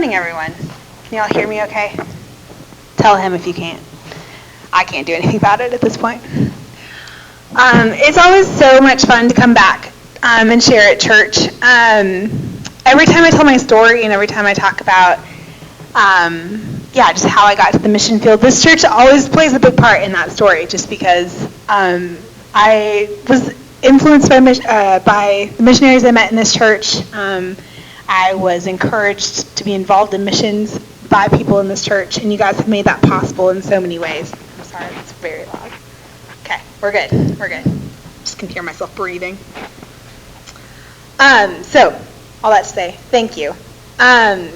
morning, everyone. Can you all hear me okay? Tell him if you can't. I can't do anything about it at this point. It's always so much fun to come back and share at church. Every time I tell my story and every time I talk about, just how I got to the mission field, this church always plays a big part in that story, just because I was influenced by the missionaries I met in this church. I was encouraged to be involved in missions by people in this church, and you guys have made that possible in so many ways. I'm sorry, it's very loud. Okay, we're good. Just can hear myself breathing. So, all that to say, thank you. I've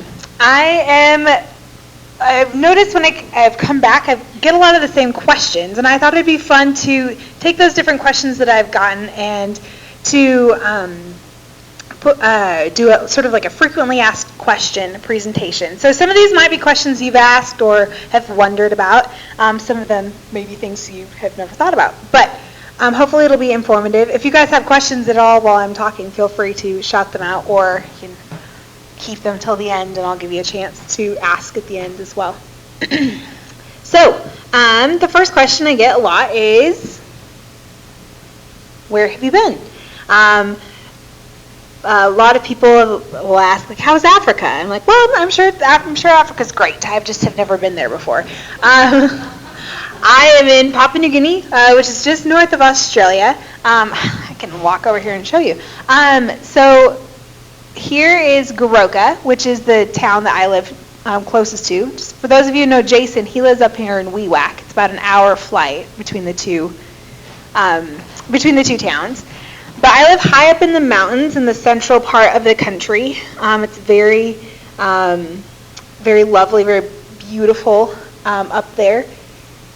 noticed when I've come back, I get a lot of the same questions, and I thought it'd be fun to take those different questions that I've gotten and to do a sort of like a frequently asked question presentation. So some of these might be questions you've asked or have wondered about. Some of them may be things you have never thought about. But hopefully it'll be informative. If you guys have questions at all while I'm talking, feel free to shout them out, or you can keep them till the end, and I'll give you a chance to ask at the end as well. So the first question I get a lot is, where have you been? A lot of people will ask, like, how's Africa? I'm like, well, I'm sure Africa's great. I just have never been there before. I am in Papua New Guinea, which is just north of Australia. I can walk over here and show you. So here is Goroka, which is the town that I live closest to. Just for those of you who know Jason, he lives up here in Wewak. It's about an hour flight between the two towns. But I live high up in the mountains in the central part of the country. It's very, very lovely, very beautiful up there.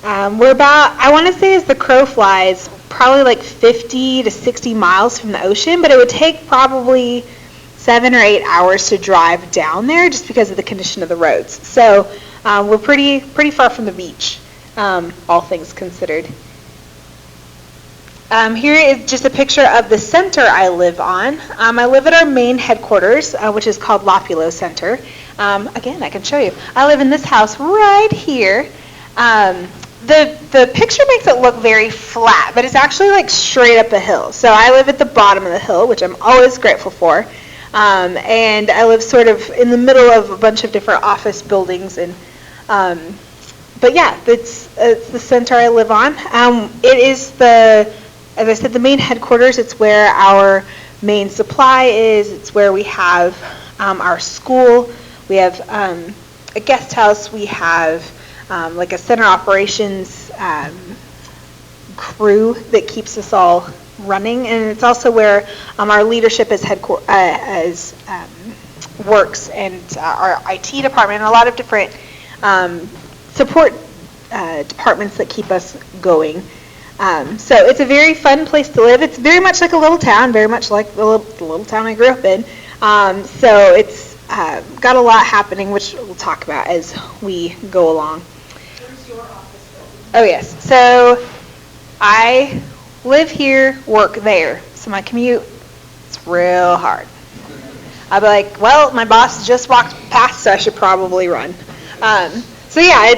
We're about, I want to say as the crow flies, probably like 50 to 60 miles from the ocean, but it would take probably 7 or 8 hours to drive down there just because of the condition of the roads. So we're pretty far from the beach, all things considered. Here is just a picture of the center I live on. I live at our main headquarters, which is called Lopulo Center. Again, I can show you. I live in this house right here. The picture makes it look very flat, but it's actually like straight up a hill. So I live at the bottom of the hill, which I'm always grateful for. And I live sort of in the middle of a bunch of different office buildings. And but yeah, it's the center I live on. It is as I said, the main headquarters. It's where our main supply is. It's where we have our school. We have a guest house. We have like a center operations crew that keeps us all running, and it's also where our leadership works, and our IT department, and a lot of different support departments that keep us going. So it's a very fun place to live. It's very much like a little town, very much like the little town I grew up in. So it's got a lot happening, which we'll talk about as we go along. Where's your office building? Oh, yes. So I live here, work there. So my commute, it's real hard. I'll be like, well, my boss just walked past, so I should probably run. So yeah,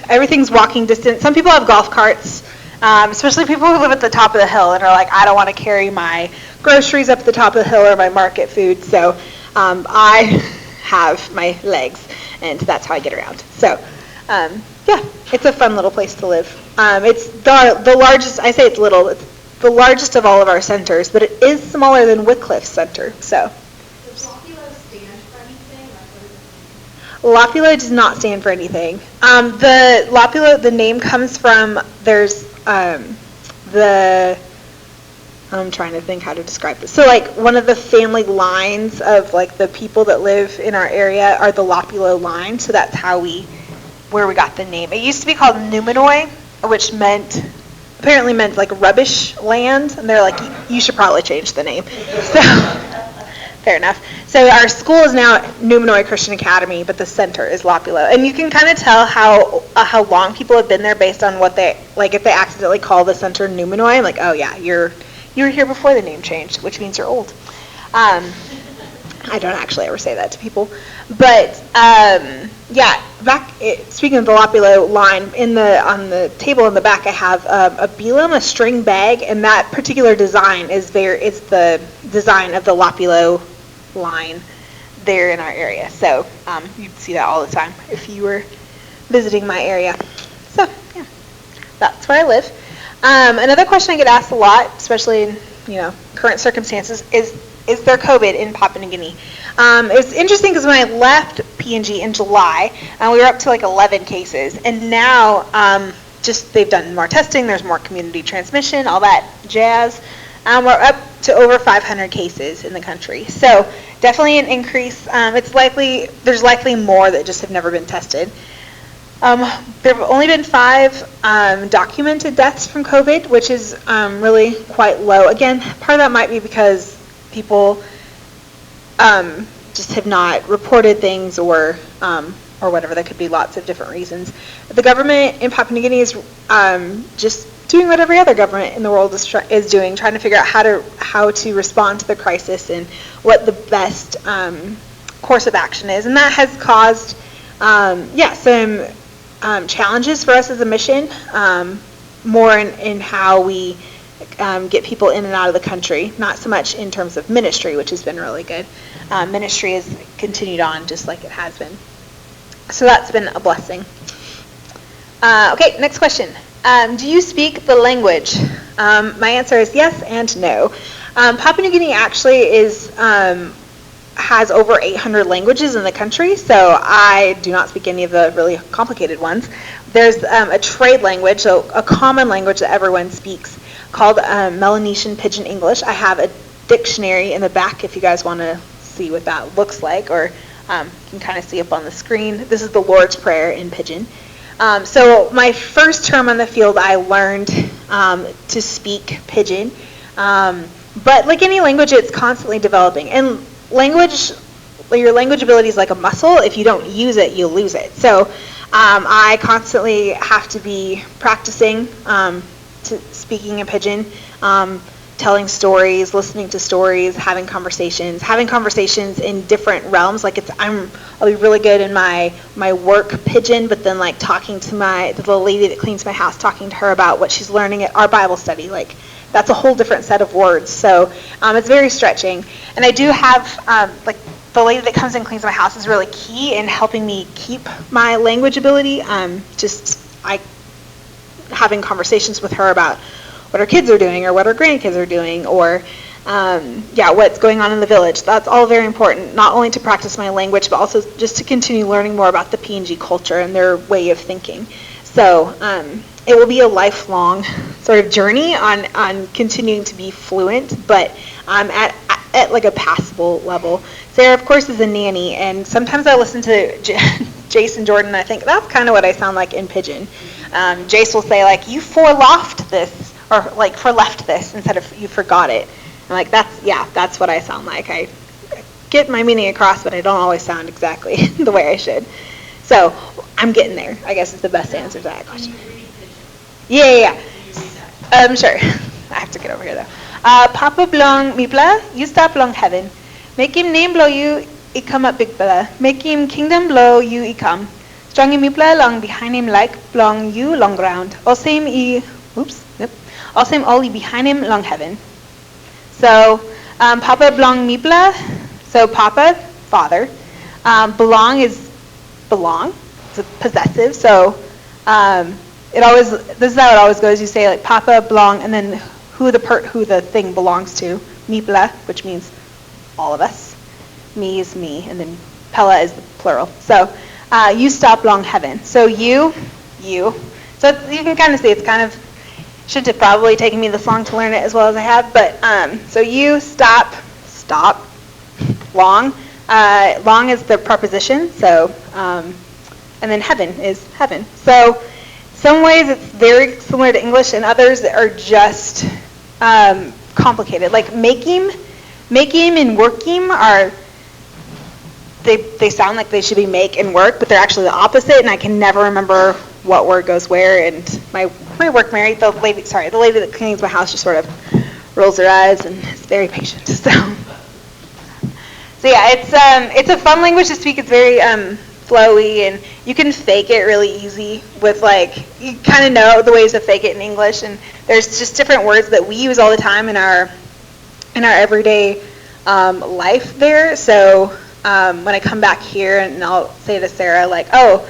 everything's walking distance. Some people have golf carts, especially people who live at the top of the hill and are like, I don't want to carry my groceries up the top of the hill or my market food. So I have my legs, and that's how I get around. So yeah, it's a fun little place to live. It's the largest, I say it's little, it's the largest of all of our centers, but it is smaller than Wycliffe Center. So. Does Lopulo stand for anything? Lopulo does not stand for anything. The Lopulo, the name comes from, I'm trying to think how to describe this. So like one of the family lines of like the people that live in our area are the Lopulo line, so that's where we got the name. It used to be called Numenoi, which apparently meant like rubbish land, and they're like, you should probably change the name. So fair enough. So our school is now Numenoi Christian Academy, but the center is Lopulo. And you can kind of tell how long people have been there based on what they, like if they accidentally call the center Numenoi, I'm like, oh yeah, you were here before the name changed, which means you're old. I don't actually ever say that to people. But speaking of the Lopulo line, on the table in the back I have a belum, a string bag, and that particular design is the design of the Lopulo line there in our area. So you'd see that all the time if you were visiting my area. So yeah, that's where I live. Another question I get asked a lot, especially in current circumstances, is there COVID in Papua New Guinea? It was interesting because when I left PNG in July, we were up to like 11 cases, and now they've done more testing, there's more community transmission, all that jazz. We're up to over 500 cases in the country, so definitely an increase. There's likely more that just have never been tested. There have only been 5 documented deaths from COVID, which is really quite low. Again, part of that might be because people just have not reported things or whatever. There could be lots of different reasons. The government in Papua New Guinea is just doing what every other government in the world is doing, trying to figure out how to respond to the crisis and what the best course of action is. And that has caused some challenges for us as a mission, more in how we get people in and out of the country, not so much in terms of ministry, which has been really good. Ministry has continued on just like it has been. So that's been a blessing. Okay, next question. Do you speak the language? My answer is yes and no. Papua New Guinea actually has over 800 languages in the country, so I do not speak any of the really complicated ones. There's a trade language, so a common language that everyone speaks, called Melanesian Pidgin English. I have a dictionary in the back if you guys want to see what that looks like, or you can kind of see up on the screen. This is the Lord's Prayer in Pidgin. So my first term on the field, I learned to speak Pidgin, but like any language, it's constantly developing. And your language ability is like a muscle. If you don't use it, you'll lose it. So I constantly have to be practicing speaking in Pidgin, telling stories, listening to stories, having conversations in different realms. Like I'll be really good in my work Pidgin, but then like talking to the lady that cleans my house, talking to her about what she's learning at our Bible study. Like that's a whole different set of words. So it's very stretching. And I do have the lady that comes and cleans my house is really key in helping me keep my language ability. Having conversations with her about what her kids are doing or what her grandkids are doing, or what's going on in the village. That's all very important, not only to practice my language, but also just to continue learning more about the PNG culture and their way of thinking. So it will be a lifelong sort of journey on continuing to be fluent, but at like a passable level. Sarah, of course, is a nanny, and sometimes I listen to Jason Jordan, and I think that's kind of what I sound like in Pidgin. Jace will say, like, you forloft this, or like forleft this, instead of you forgot it. I'm like, that's what I sound like. I get my meaning across, but I don't always sound exactly the way I should. So I'm getting there, I guess is the best answer to that question. Yeah. Sure. I have to get over here, though. Papa Blong Mipla, you stop long heaven. Make him name blow you, it come up big bella. Make him kingdom blow you, it come. Strong him Mipla long behind him like blong you long ground. All same all behind him long heaven. So Papa Blong Mipla, so Papa, father. Belong is belong. It's a possessive. So this is how it always goes. You say like Papa Blong, and then who the thing belongs to. Mipla, which means all of us. Me is me, and then Pella is the plural. So you stop long heaven. So you. So you can kind of see it's kind of, should have probably taken me this long to learn it as well as I have, but so you stop, long. Long is the preposition, so, and then heaven is heaven. So some ways it's very similar to English, and others are just complicated. Like making and working are, they sound like they should be make and work, but they're actually the opposite, and I can never remember what word goes where. And my work Mary, the lady that cleans my house just sort of rolls her eyes and is very patient. So yeah, it's a fun language to speak. It's very flowy, and you can fake it really easy with you kind of know the ways to fake it in English, and there's just different words that we use all the time in our everyday life there. So when I come back here and I'll say to Sarah oh,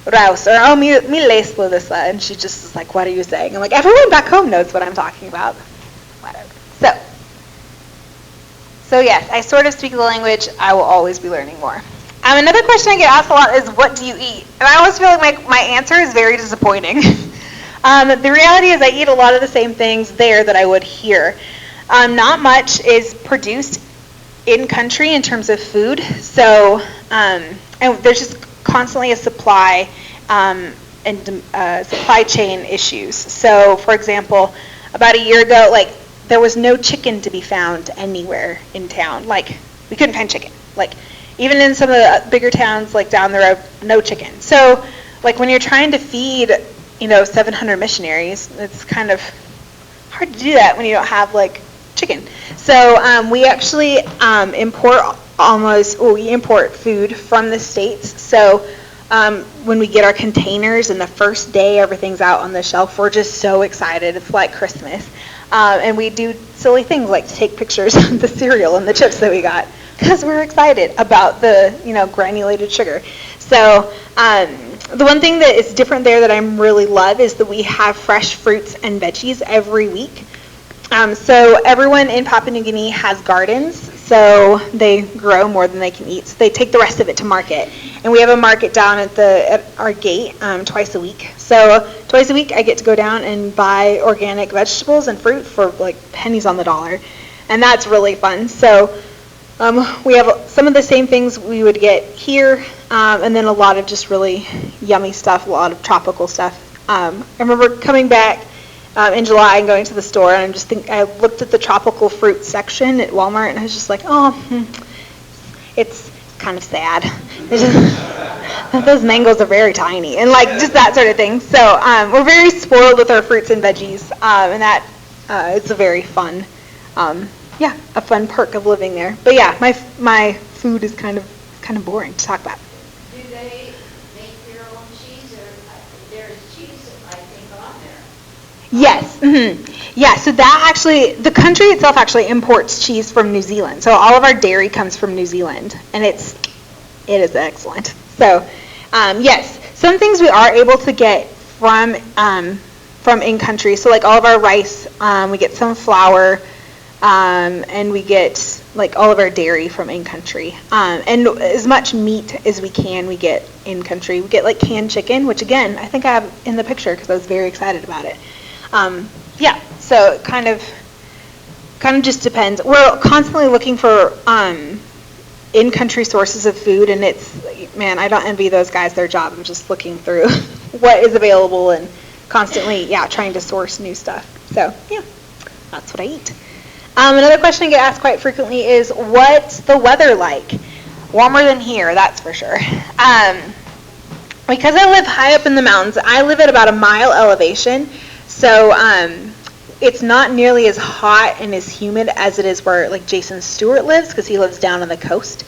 Raus, or oh, mi lees lo this, and she just is like, what are you saying? I'm like, everyone back home knows what I'm talking about. Whatever. So yes, I sort of speak the language. I will always be learning more. Another question I get asked a lot is, what do you eat? And I always feel like my answer is very disappointing. The reality is I eat a lot of the same things there that I would here. Not much is produced in country in terms of food. So and there's just constantly a supply and supply chain issues. So for example, about a year ago, there was no chicken to be found anywhere in town. We couldn't find chicken. Even in some of the bigger towns, down the road, no chicken. So, when you're trying to feed, 700 missionaries, it's kind of hard to do that when you don't have, chicken. So, we actually import food from the States. So, when we get our containers and the first day everything's out on the shelf, we're just so excited. It's like Christmas. And we do silly things like to take pictures of the cereal and the chips that we got because we're excited about the, granulated sugar. So the one thing that is different there that I really love is that we have fresh fruits and veggies every week. So everyone in Papua New Guinea has gardens, so they grow more than they can eat. So they take the rest of it to market. And we have a market down at our gate twice a week. So twice a week I get to go down and buy organic vegetables and fruit for pennies on the dollar. And that's really fun. So we have some of the same things we would get here, and then a lot of just really yummy stuff, a lot of tropical stuff. I remember coming back in July and going to the store, and I looked at the tropical fruit section at Walmart, and I was just like, it's kind of sad. Those mangoes are very tiny, and just that sort of thing. So we're very spoiled with our fruits and veggies, and that it's a very fun, a fun perk of living there. But yeah, my food is kind of boring to talk about. Do they make their own cheese, or there's cheese, I think, on there? Yes. Mm-hmm. Yeah, so that actually, the country itself actually imports cheese from New Zealand. So all of our dairy comes from New Zealand, and it is excellent. So yes, some things we are able to get from in country. So all of our rice, we get some flour, and we get all of our dairy from in country, and as much meat as we can we get in country. We get canned chicken, which again I think I have in the picture because I was very excited about it. So it kind of just depends. We're constantly looking for in-country sources of food, and I don't envy those guys their job. I'm just looking through what is available and constantly trying to source new stuff. So yeah, that's what I eat. Another question I get asked quite frequently is, what's the weather like? Warmer than here, that's for sure. Because I live high up in the mountains, I live at about a mile elevation, so it's not nearly as hot and as humid as it is where Jason Stewart lives, because he lives down on the coast.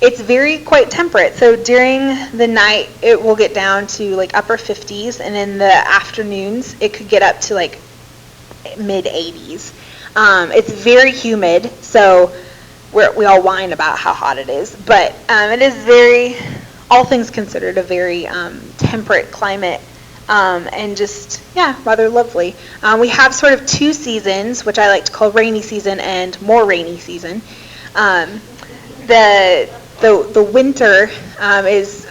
It's quite temperate, so during the night it will get down to upper 50s, and in the afternoons it could get up to mid 80s. It's very humid, so we all whine about how hot it is, but it is all things considered, a very temperate climate, and just, rather lovely. We have sort of two seasons, which I like to call rainy season and more rainy season. The winter is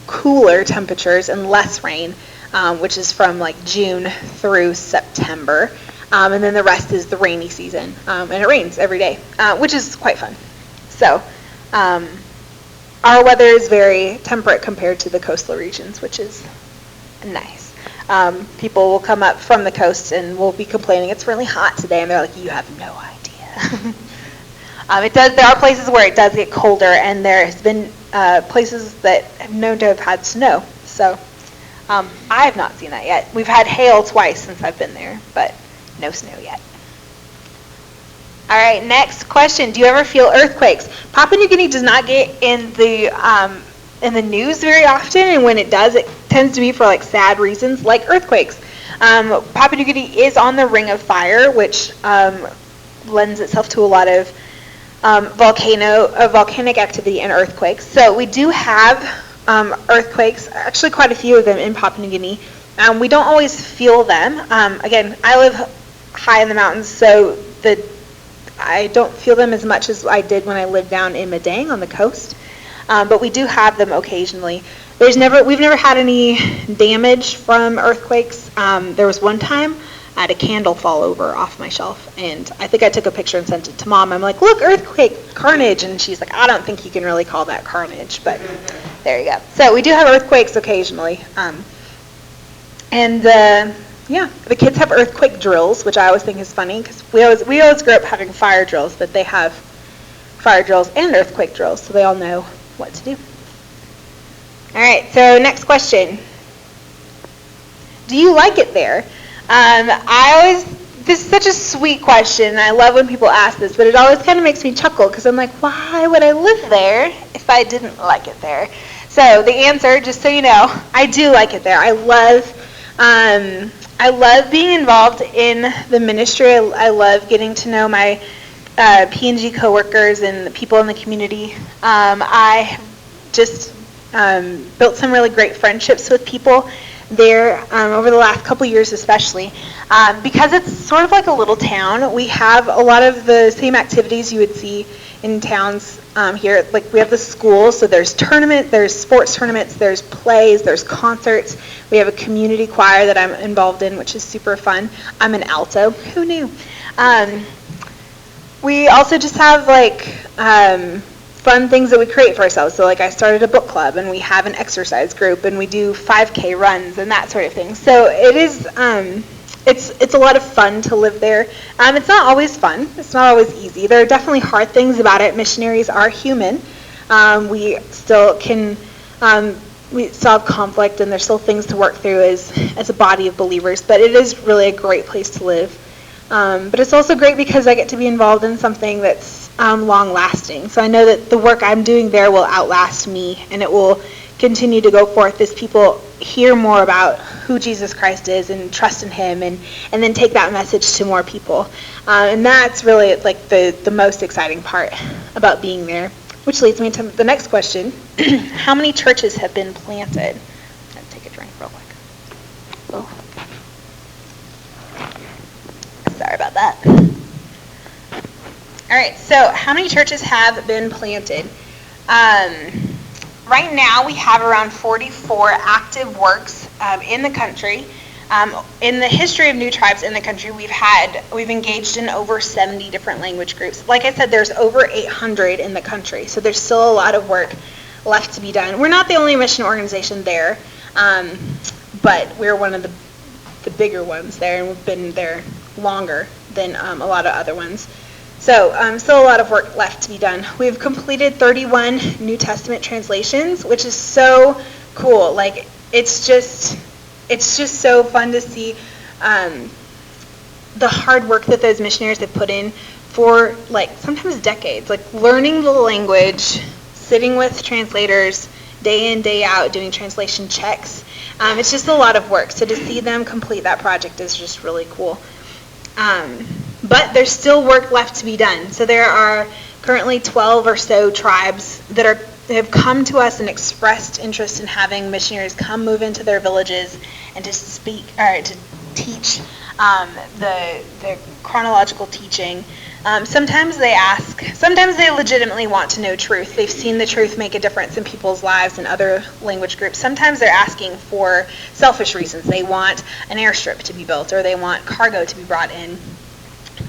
cooler temperatures and less rain, which is from June through September. And then the rest is the rainy season, and it rains every day, which is quite fun. So our weather is very temperate compared to the coastal regions, which is nice. People will come up from the coast and will be complaining, it's really hot today, and they're like, you have no idea. There are places where it does get colder, and there has been places that have known to have had snow. So I have not seen that yet. We've had hail twice since I've been there, but no snow yet. All right, next question. Do you ever feel earthquakes? Papua New Guinea does not get in the news very often, and when it does, it tends to be for like sad reasons, like earthquakes. Papua New Guinea is on the Ring of Fire, which lends itself to a lot of volcanic activity and earthquakes. So we do have earthquakes, actually quite a few of them in Papua New Guinea. We don't always feel them. Again, I live high in the mountains, so I don't feel them as much as I did when I lived down in Madang on the coast. But we do have them occasionally. We've never had any damage from earthquakes. There was one time I had a candle fall over off my shelf, and I think I took a picture and sent it to Mom. I'm like, look, earthquake, carnage, and she's like, I don't think you can really call that carnage, but there you go. So we do have earthquakes occasionally. Yeah, the kids have earthquake drills, which I always think is funny, because we always grew up having fire drills, but they have fire drills and earthquake drills, so they all know what to do. All right, so next question. Do you like it there? This is such a sweet question, and I love when people ask this, but it always kind of makes me chuckle, because I'm like, why would I live there if I didn't like it there? So the answer, just so you know, I do like it there. I love being involved in the ministry. I love getting to know my P&G coworkers and the people in the community. I just built some really great friendships with people there over the last couple years especially. Because it's sort of like a little town, we have a lot of the same activities you would see in towns here. Like we have the school, so there's sports tournaments, there's plays, there's concerts. We have a community choir that I'm involved in, which is super fun. I'm an alto. Who knew? We also just have fun things that we create for ourselves. So like I started a book club, and we have an exercise group, and we do 5K runs and that sort of thing. So it is, it's a lot of fun to live there. It's not always fun. It's not always easy. There are definitely hard things about it. Missionaries are human. We still have conflict, and there's still things to work through as a body of believers. But it is really a great place to live. But it's also great because I get to be involved in something that's long-lasting. So I know that the work I'm doing there will outlast me, and it will continue to go forth as people hear more about who Jesus Christ is and trust in him, and then take that message to more people. And that's really like the most exciting part about being there, which leads me to the next question. How many churches have been planted? Let's take a drink real quick. Oh. Sorry about that. All right, so how many churches have been planted? Right now we have around 44 active works in the country. In the history of New Tribes in the country, we've engaged in over 70 different language groups. Like I said, there's over 800 in the country, so there's still a lot of work left to be done. We're not the only mission organization there, but we're one of the bigger ones there, and we've been there longer than a lot of other ones. So still a lot of work left to be done. We've completed 31 New Testament translations, which is so cool. Like it's just so fun to see the hard work that those missionaries have put in for like sometimes decades, like learning the language, sitting with translators day in, day out, doing translation checks. It's just a lot of work. So to see them complete that project is just really cool. But there's still work left to be done. So there are currently 12 or so tribes that have come to us and expressed interest in having missionaries come move into their villages and to speak or to teach the chronological teaching. Sometimes they legitimately want to know truth. They've seen the truth make a difference in people's lives in other language groups. Sometimes they're asking for selfish reasons. They want an airstrip to be built, or they want cargo to be brought in.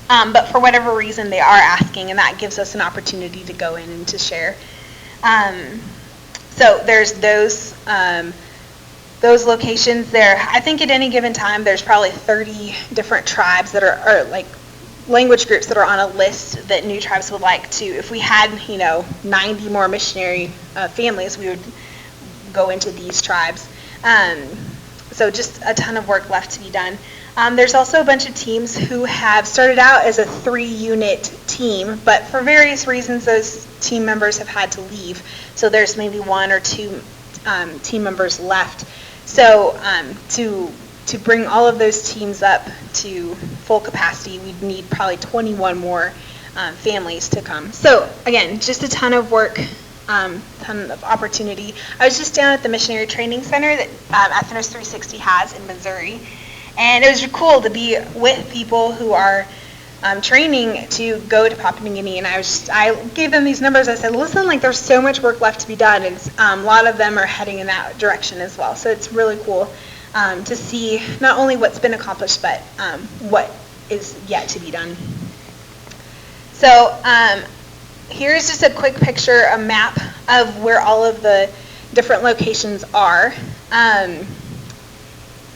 But for whatever reason, they are asking, and that gives us an opportunity to go in and to share. So there's those locations there. I think at any given time, there's probably 30 different tribes that are like language groups that are on a list that New Tribes would like to. If we had, 90 more missionary families, we would go into these tribes. So just a ton of work left to be done. There's also a bunch of teams who have started out as a 3-unit team, but for various reasons those team members have had to leave. So there's maybe 1 or 2 team members left. So to bring all of those teams up to full capacity, we'd need probably 21 more families to come. So again, just a ton of work, ton of opportunity. I was just down at the Missionary Training Center that Ethnos 360 has in Missouri, and it was cool to be with people who are training to go to Papua New Guinea, and I gave them these numbers. I said, listen, like there's so much work left to be done, and a lot of them are heading in that direction as well. So it's really cool to see not only what's been accomplished, but what is yet to be done. So here's just a quick picture, a map of where all of the different locations are.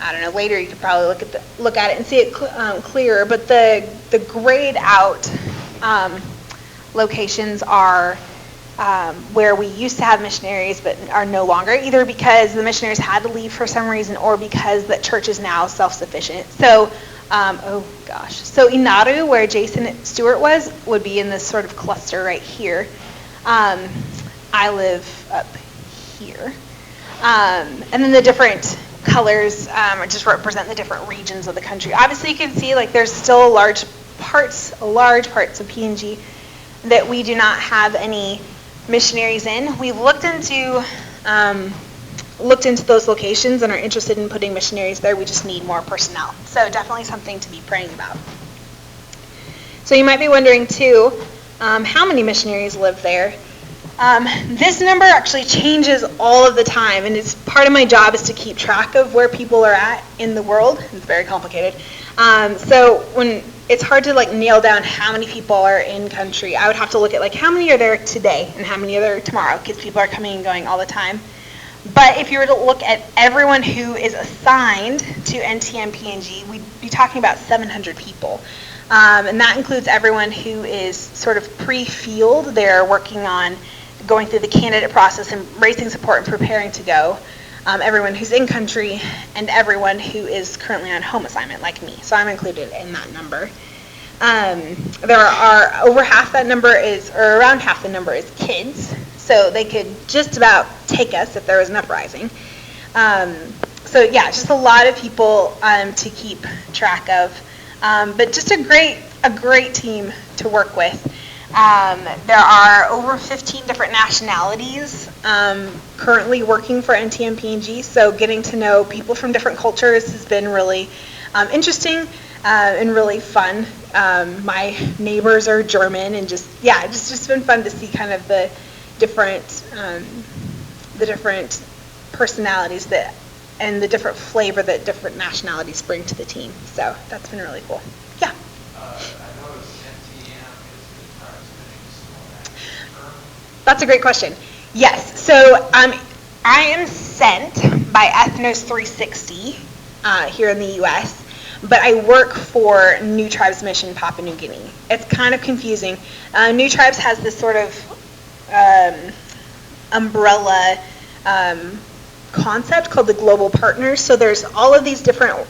I don't know, later you could probably look at it and see it clearer, but the grayed out locations are where we used to have missionaries but are no longer, either because the missionaries had to leave for some reason or because the church is now self-sufficient. So, so Inaru, where Jason Stewart was, would be in this sort of cluster right here. I live up here. And then the different colors just represent the different regions of the country. Obviously you can see like there's still large parts of PNG that we do not have any missionaries in. We've looked into those locations and are interested in putting missionaries there. We just need more personnel. So definitely something to be praying about. So you might be wondering too, how many missionaries live there? This number actually changes all of the time, and it's part of my job is to keep track of where people are at in the world. It's very complicated. So when it's hard to like nail down how many people are in country, I would have to look at like how many are there today and how many are there tomorrow, because people are coming and going all the time. But if you were to look at everyone who is assigned to NTM PNG, we'd be talking about 700 people. And that includes everyone who is sort of pre-field. They're working on going through the candidate process and raising support and preparing to go. Everyone who's in country and everyone who is currently on home assignment like me. So I'm included in that number. There are over half that number is, or around half the number is kids. So they could just about take us if there was an uprising. So yeah, just a lot of people to keep track of. But just a great team to work with. There are over 15 different nationalities currently working for NTM PNG, so getting to know people from different cultures has been really interesting and really fun. My neighbors are German, and it's just been fun to see kind of the different personalities and the different flavor that different nationalities bring to the team. So that's been really cool. Yeah. That's a great question. Yes, so I am sent by Ethnos 360 here in the U.S., but I work for New Tribes Mission Papua New Guinea. It's kind of confusing. New Tribes has this sort of umbrella concept called the Global Partners. So there's all of these different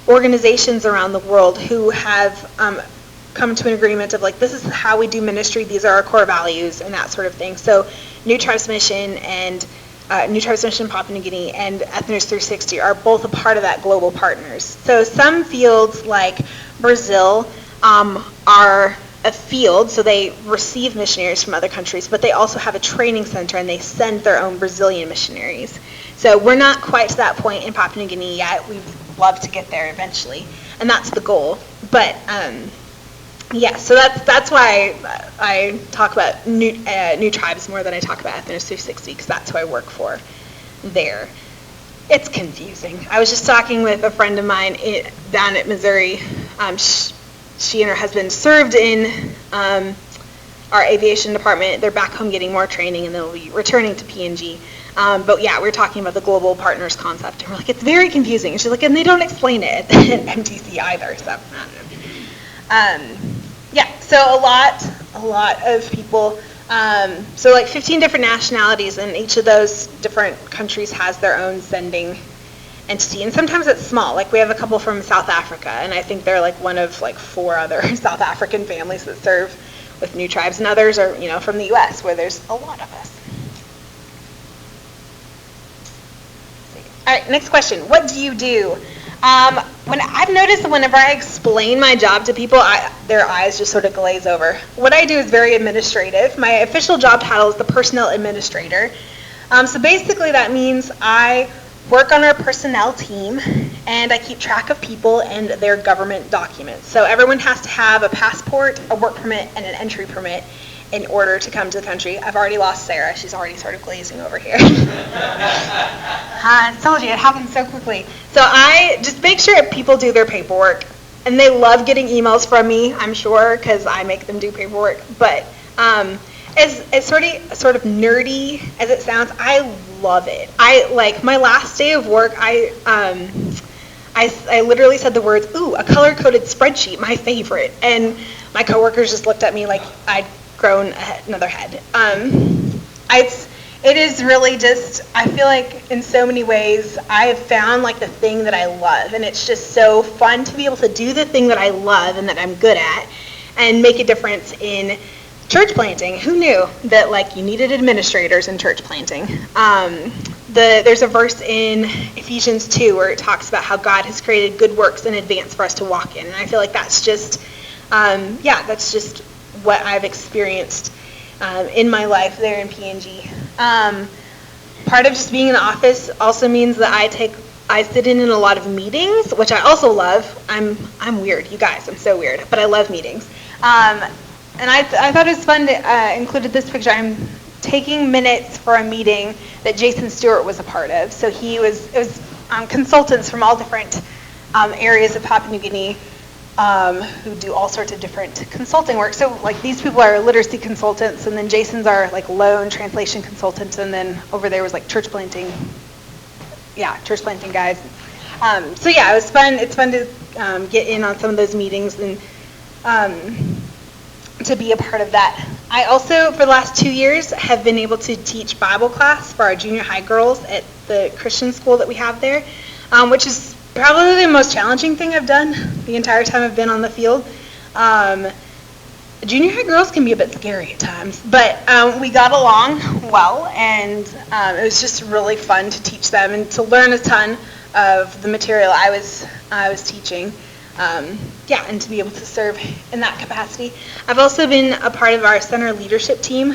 organizations around the world who have come to an agreement of like, this is how we do ministry, these are our core values, and that sort of thing. So New Tribes Mission and New Tribes Mission Papua New Guinea and Ethnos 360 are both a part of that Global Partners. So some fields like Brazil are a field, so they receive missionaries from other countries, but they also have a training center and they send their own Brazilian missionaries. So we're not quite to that point in Papua New Guinea yet. We'd love to get there eventually, and that's the goal. But yeah, so that's why I talk about New Tribes more than I talk about Ethnos 360, because that's who I work for there. It's confusing. I was just talking with a friend of mine down at Missouri. She and her husband served in our aviation department. They're back home getting more training, and they'll be returning to PNG. But yeah, we're talking about the Global Partners concept, and we're like, it's very confusing. And she's like, and they don't explain it at MTC either, so I don't know. Yeah, so a lot of people. So like 15 different nationalities, and each of those different countries has their own sending entity. And sometimes it's small. Like we have a couple from South Africa, and I think they're like one of like 4 other South African families that serve with New Tribes, and others are, from the U.S., where there's a lot of us. All right, next question. What do you do? When I've noticed that whenever I explain my job to people, their eyes just sort of glaze over. What I do is very administrative. My official job title is the personnel administrator. So basically that means I work on our personnel team, and I keep track of people and their government documents. So everyone has to have a passport, a work permit, and an entry permit in order to come to the country. I've already lost Sarah. She's already sort of glazing over here. I told you, it happens so quickly. So I just make sure people do their paperwork. And they love getting emails from me, I'm sure, because I make them do paperwork. But as sort of nerdy as it sounds, I love it. Like my last day of work, I literally said the words, "Ooh, a color-coded spreadsheet, my favorite." And my coworkers just looked at me like I'd grown another head. It is really just, I feel like in so many ways I have found like the thing that I love, and it's just so fun to be able to do the thing that I love and that I'm good at and make a difference in church planting. Who knew that like you needed administrators in church planting? There's a verse in Ephesians 2 where it talks about how God has created good works in advance for us to walk in, and I feel like that's just that's just what I've experienced in my life there in PNG. Part of just being in the office also means that I sit in a lot of meetings, which I also love. I'm weird, you guys. I'm so weird, but I love meetings. And I thought it was fun to included this picture. I'm taking minutes for a meeting that Jason Stewart was a part of. So it was consultants from all different areas of Papua New Guinea who do all sorts of different consulting work. So like these people are literacy consultants, and then Jason's are like loan translation consultants, and then over there was like church planting guys. So yeah, it was fun. It's fun to get in on some of those meetings and to be a part of that. I also, for the last 2 years, have been able to teach Bible class for our junior high girls at the Christian school that we have there, which is probably the most challenging thing I've done the entire time I've been on the field. Junior high girls can be a bit scary at times, but we got along well, and it was just really fun to teach them and to learn a ton of the material I was teaching. And to be able to serve in that capacity. I've also been a part of our center leadership team.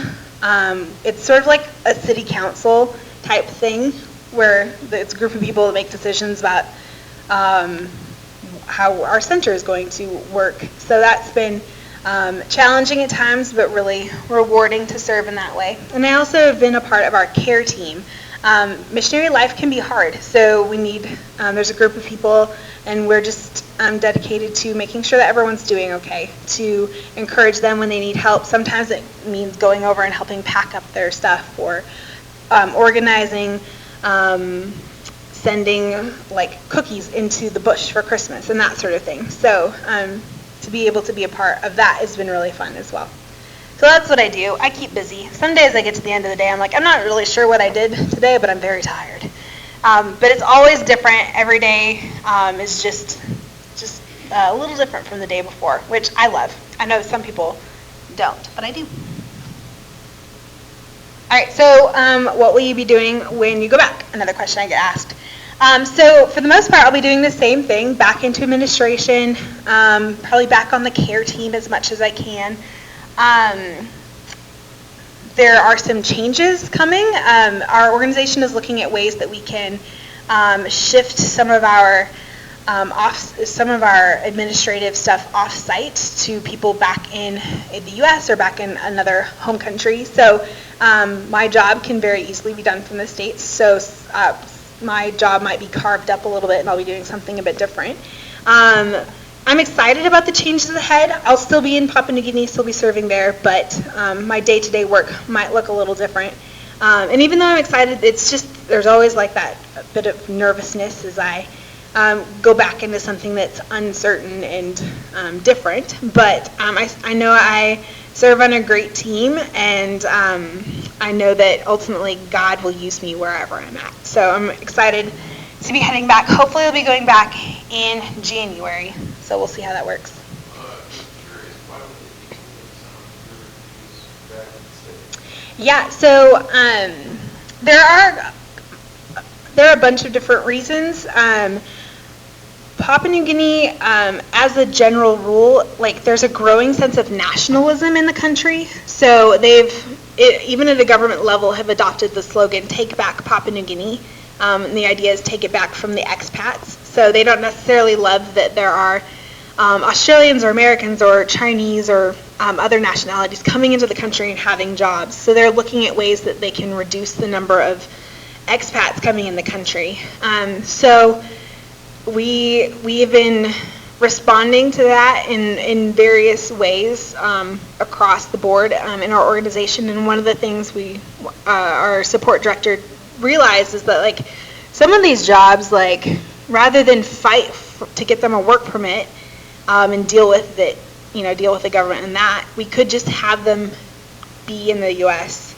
It's sort of like a city council type thing where it's a group of people that make decisions about how our center is going to work. So that's been challenging at times, but really rewarding to serve in that way. And I also have been a part of our care team. Missionary life can be hard, so we need, there's a group of people, and we're just dedicated to making sure that everyone's doing okay, to encourage them when they need help. Sometimes it means going over and helping pack up their stuff, or organizing, sending like cookies into the bush for Christmas and that sort of thing. So to be able to be a part of that has been really fun as well. So that's what I do. I keep busy. Some days I get to the end of the day, I'm like, I'm not really sure what I did today, but I'm very tired. But it's always different. Every day is just a little different from the day before, which I love. I know some people don't, but I do. All right, so what will you be doing when you go back? Another question I get asked. So for the most part, I'll be doing the same thing, back into administration, probably back on the care team as much as I can. There are some changes coming. Our organization is looking at ways that we can shift some of our administrative stuff off-site to people back in the U.S. or back in another home country. So my job can very easily be done from the States. So my job might be carved up a little bit, and I'll be doing something a bit different. I'm excited about the changes ahead. I'll still be in Papua New Guinea, still be serving there, but my day-to-day work might look a little different. And even though I'm excited, it's just, there's always like that bit of nervousness as I go back into something that's uncertain and different. But I know I serve on a great team, and I know that ultimately God will use me wherever I'm at. So I'm excited to be heading back. Hopefully we'll be going back in January. So we'll see how that works. Yeah, so there are a bunch of different reasons. Papua New Guinea, as a general rule, like there's a growing sense of nationalism in the country. So even at a government level, have adopted the slogan, "Take back Papua New Guinea." And the idea is take it back from the expats. So they don't necessarily love that there are Australians or Americans or Chinese or other nationalities coming into the country and having jobs. So they're looking at ways that they can reduce the number of expats coming in the country. So we've been responding to that in various ways across the board in our organization. And one of the things our support director realized is that like some of these jobs, like rather than fight to get them a work permit and deal with the government and that, we could just have them be in the U.S.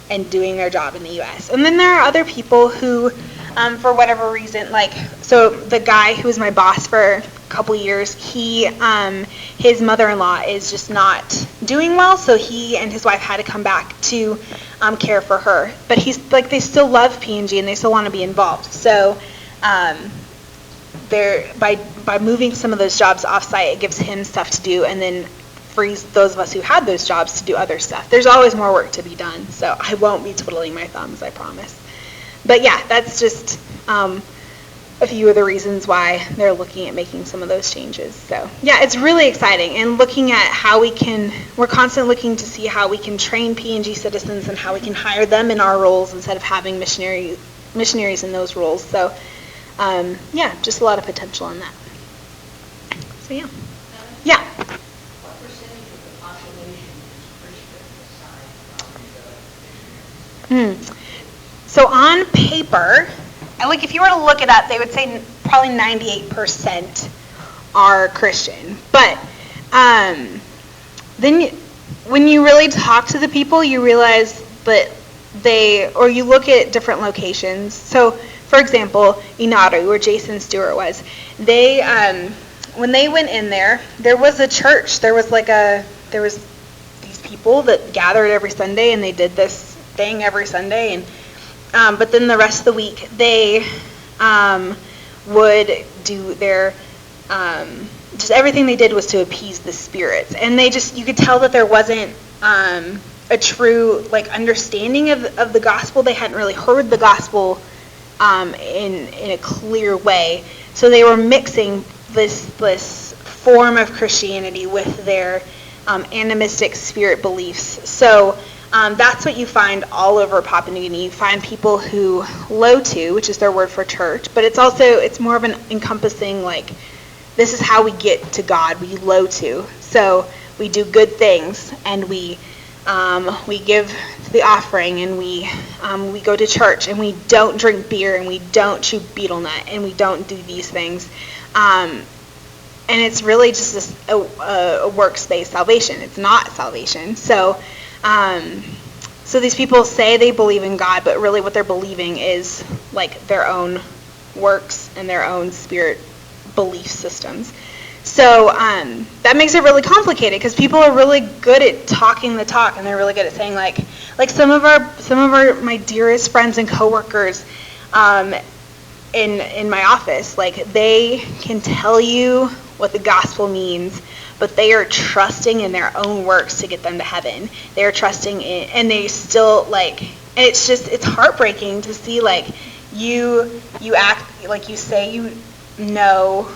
and doing their job in the U.S. And then there are other people who, for whatever reason, like, so the guy who was my boss for a couple years, his mother-in-law is just not doing well, so he and his wife had to come back to care for her. But he's like, they still love P&G and they still want to be involved. So by moving some of those jobs off-site, it gives him stuff to do, and then frees those of us who had those jobs to do other stuff. There's always more work to be done, so I won't be twiddling my thumbs, I promise. But yeah, that's just a few of the reasons why they're looking at making some of those changes. So yeah, it's really exciting, and looking at how we're constantly looking to see how we can train P&G citizens and how we can hire them in our roles instead of having missionaries in those roles. So yeah, just a lot of potential in that. So yeah. Yeah. What percentage of the population is Christian besides So on paper, like if you were to look it up, they would say probably 98% are Christian. But then when you really talk to the people, you realize that you look at different locations. So for example, Inaru, where Jason Stewart was, when they went in there was a church. There was these people that gathered every Sunday, and they did this thing every Sunday, and but then the rest of the week they would do their just everything they did was to appease the spirits, and you could tell that there wasn't a true understanding of the gospel. They hadn't really heard the gospel in a clear way, so they were mixing this form of Christianity with their animistic spirit beliefs. So that's what you find all over Papua New Guinea. You find people who lotu, which is their word for church, but it's more of an encompassing, this is how we get to God. We lotu. So we do good things, and we give the offering, and we go to church, and we don't drink beer, and we don't chew betel nut, and we don't do these things. And it's really just a works-based salvation. It's not salvation. So these people say they believe in God, but really what they're believing is their own works and their own spirit belief systems. So that makes it really complicated, because people are really good at talking the talk, and they're really good at saying some of my dearest friends and coworkers in my office, they can tell you what the gospel means, but they are trusting in their own works to get them to heaven. They are trusting in, and they still and it's heartbreaking to see you act like you say you know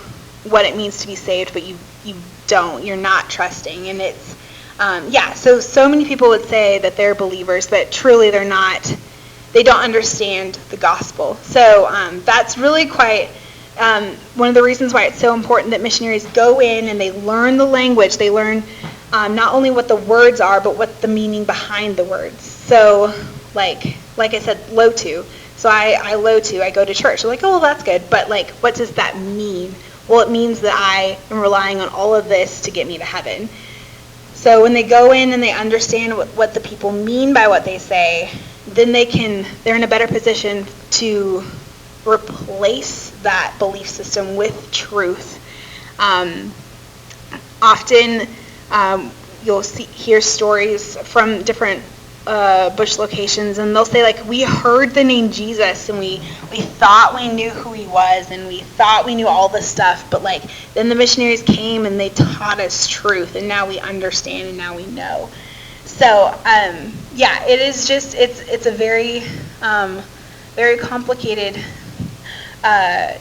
what it means to be saved, but you don't. You're not trusting, and it's so many people would say that they're believers, but truly they're not. They don't understand the gospel. So that's really quite one of the reasons why it's so important that missionaries go in and they learn the language. They learn not only what the words are, but what the meaning behind the words. So like I said, lotu. So I lotu, I go to church. I'm oh, well, that's good. But what does that mean? Well, it means that I am relying on all of this to get me to heaven. So when they go in and they understand what the people mean by what they say, then they're in a better position to replace that belief system with truth. Often you'll hear stories from different bush locations, and they'll say, like, we heard the name Jesus, and we thought we knew who he was, and we thought we knew all this stuff, but, like, then the missionaries came and they taught us truth, and now we understand, and now we know. So, yeah, it is just, it's a very, very complicated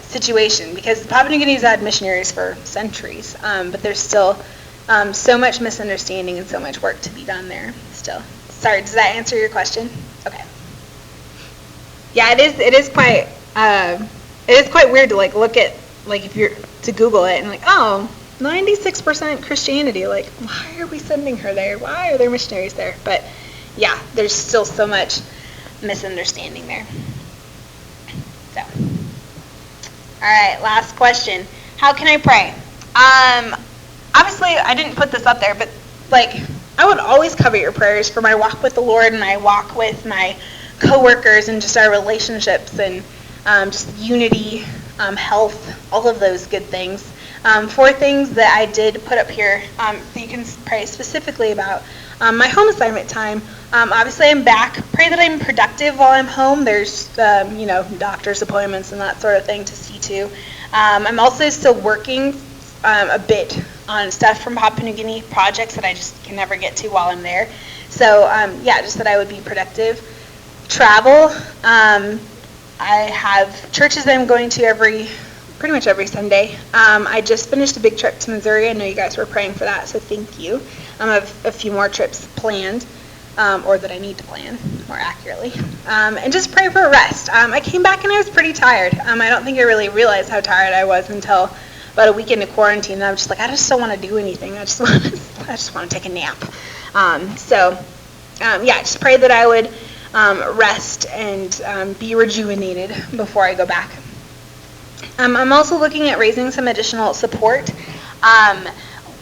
situation, because Papua New Guinea's had missionaries for centuries, but there's still so much misunderstanding and so much work to be done there still. Sorry, does that answer your question? Okay. Yeah, it is quite weird to, like, look at, like, if you're to Google it and, like, oh, 96% Christianity, like, why are we sending her there? Why are there missionaries there? But yeah, there's still so much misunderstanding there. So, all right, last question. How can I pray? Obviously, I didn't put this up there, but, like, I would always cover your prayers for my walk with the Lord and my walk with my coworkers and just our relationships and just unity, health, all of those good things. 4 things that I did put up here that you can pray specifically about. My home assignment time. Obviously, I'm back. Pray that I'm productive while I'm home. There's, doctor's appointments and that sort of thing to see to. I'm also still working a bit on stuff from Papua New Guinea, projects that I just can never get to while I'm there. So, just that I would be productive. Travel. I have churches that I'm going to pretty much every Sunday. I just finished a big trip to Missouri. I know you guys were praying for that, so thank you. I have a few more trips planned, or that I need to plan more accurately. And just pray for rest. I came back and I was pretty tired. I don't think I really realized how tired I was until about a week into quarantine. And I was just like, I just don't want to do anything. I just want to take a nap. Just pray that I would rest and be rejuvenated before I go back. I'm also looking at raising some additional support.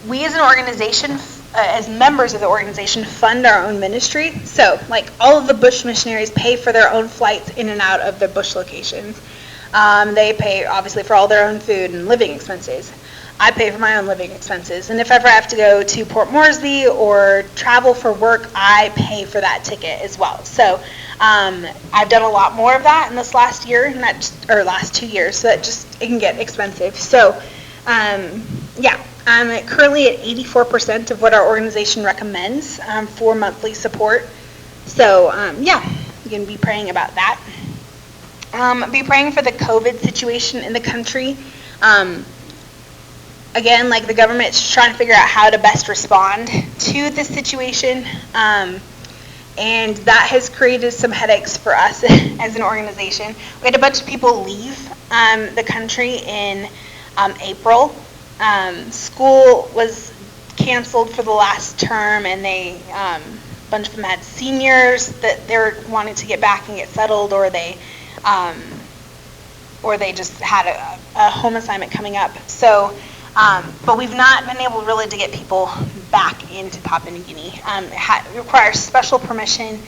We as an organization, as members of the organization, fund our own ministry. So, like, all of the bush missionaries pay for their own flights in and out of the bush locations. They pay, obviously, for all their own food and living expenses. I pay for my own living expenses. And if ever I have to go to Port Moresby or travel for work, I pay for that ticket as well. So I've done a lot more of that in this last year, last 2 years, so that it can get expensive. So, I'm currently at 84% of what our organization recommends for monthly support. So, you can be praying about that. Be praying for the COVID situation in the country. Again, like, the government's trying to figure out how to best respond to this situation. And that has created some headaches for us as an organization. We had a bunch of people leave the country in April. School was canceled for the last term, and a bunch of them had seniors that they were wanting to get back and get settled, or they just had a home assignment coming up. So, but we've not been able really to get people back into Papua New Guinea. It requires special permission,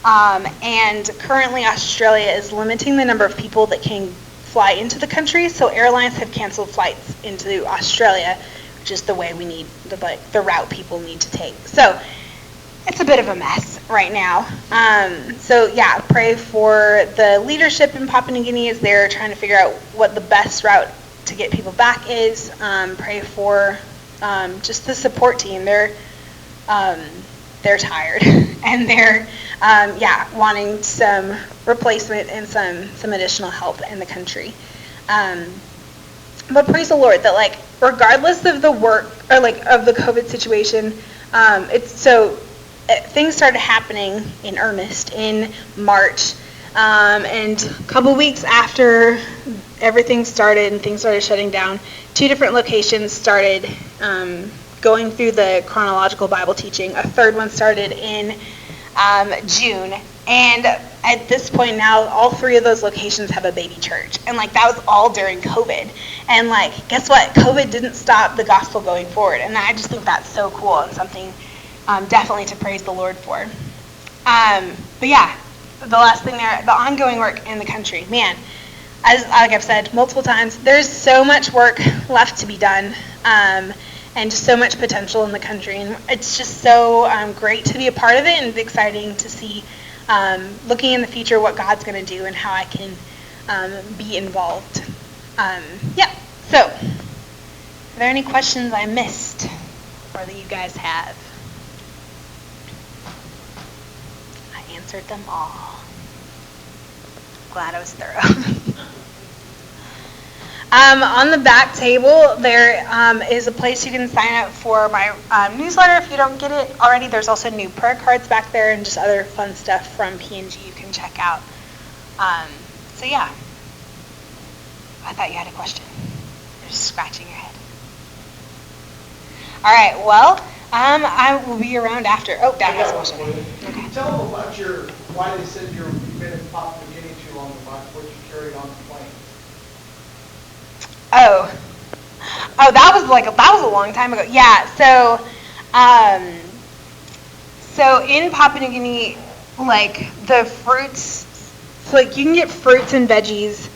and currently Australia is limiting the number of people that can fly into the country, so airlines have canceled flights into Australia, which is the way we need, the route people need to take. So it's a bit of a mess right now. Pray for the leadership in Papua New Guinea as they're trying to figure out what the best route to get people back is. Pray for just the support team. They're tired and they're wanting some replacement and some additional help in the country. But praise the Lord that, like, regardless of the work or of the COVID situation, things started happening in earnest in March, and a couple weeks after everything started and things started shutting down, 2 different locations started going through the chronological Bible teaching. A third one started in June, and at this point now, all 3 of those locations have a baby church, and that was all during COVID. And guess what? COVID didn't stop the gospel going forward, and I just think that's so cool and something definitely to praise the Lord for. The last thing there, the ongoing work in the country. Man, as like I've said multiple times, there's so much work left to be done, and just so much potential in the country, and it's just so great to be a part of it, and exciting to see, looking in the future, what God's going to do and how I can be involved. Yeah. So, are there any questions I missed, or that you guys have? I answered them all. Glad I was thorough. On the back table, there is a place you can sign up for my newsletter if you don't get it already. There's also new prayer cards back there and just other fun stuff from P&G you can check out. So yeah, I thought you had a question. You're just scratching your head. All right, well, I will be around after. Oh, Dad has a question. Okay. Tell them about why they said you've been in Papua New Guinea too long, about what you carried on the plane. Oh, that was a long time ago. Yeah, so in Papua New Guinea, like the fruits, so like you can get fruits and veggies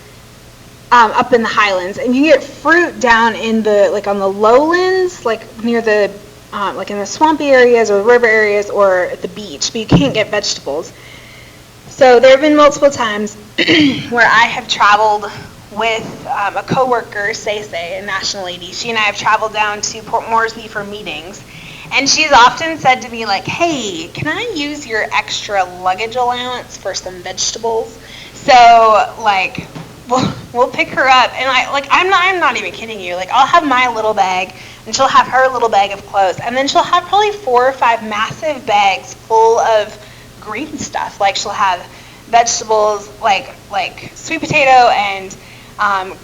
up in the highlands, and you can get fruit down in the on the lowlands, like near the like in the swampy areas or river areas or at the beach, but you can't get vegetables. So there have been multiple times where I have traveled with a coworker, Say, a national lady. She and I have traveled down to Port Moresby for meetings, and she's often said to me like, "Hey, can I use your extra luggage allowance for some vegetables?" So like, we'll pick her up, and I'm not even kidding you. Like, I'll have my little bag, and she'll have her little bag of clothes, and then she'll have probably 4 or 5 massive bags full of green stuff. Like, she'll have vegetables like sweet potato and I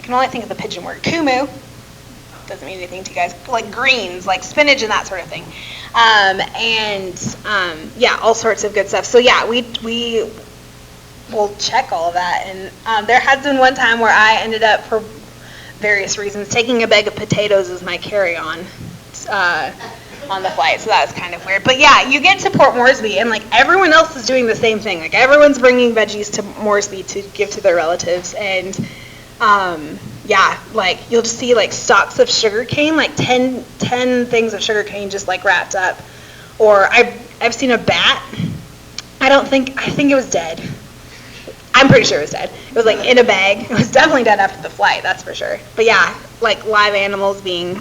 can only think of the pigeon word, kumu. Doesn't mean anything to you guys. Like greens, like spinach and that sort of thing, yeah, all sorts of good stuff. So yeah, we will check all of that. And there has been one time where I ended up, for various reasons, taking a bag of potatoes as my carry-on on the flight, so that was kind of weird. But yeah, you get to Port Moresby, and like everyone else is doing the same thing. Like everyone's bringing veggies to Moresby to give to their relatives, and yeah, like you'll just see like stalks of sugar cane, like 10 things of sugar cane just like wrapped up. Or I've seen a bat. I think it was dead. I'm pretty sure it was dead. It was like in a bag. It was definitely dead after the flight, that's for sure. But yeah, like live animals being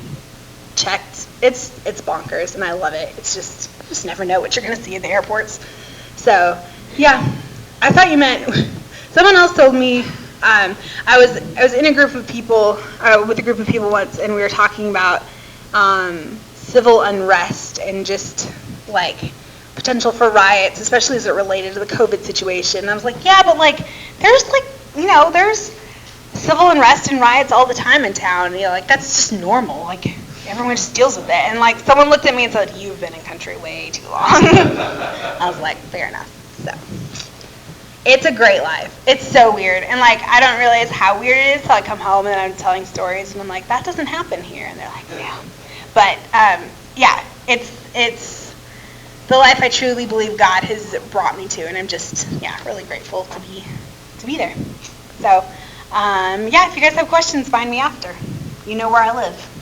checked. It's bonkers, and I love it. It's just never know what you're going to see at the airports. So yeah, I thought you meant, someone else told me, I was in a group of people, with a group of people once, and we were talking about civil unrest and just like potential for riots, especially as it related to the COVID situation. And I was like, yeah, but like there's there's civil unrest and riots all the time in town. Like that's just normal. Like everyone just deals with it. And like someone looked at me and said, "You've been in country way too long." I was like, fair enough. So it's a great life. It's so weird. And like I don't realize how weird it is till I come home and I'm telling stories and I'm like, that doesn't happen here. And they're like, yeah. But yeah, it's the life I truly believe God has brought me to, and I'm just really grateful to be there. So yeah, if you guys have questions, find me after. You know where I live.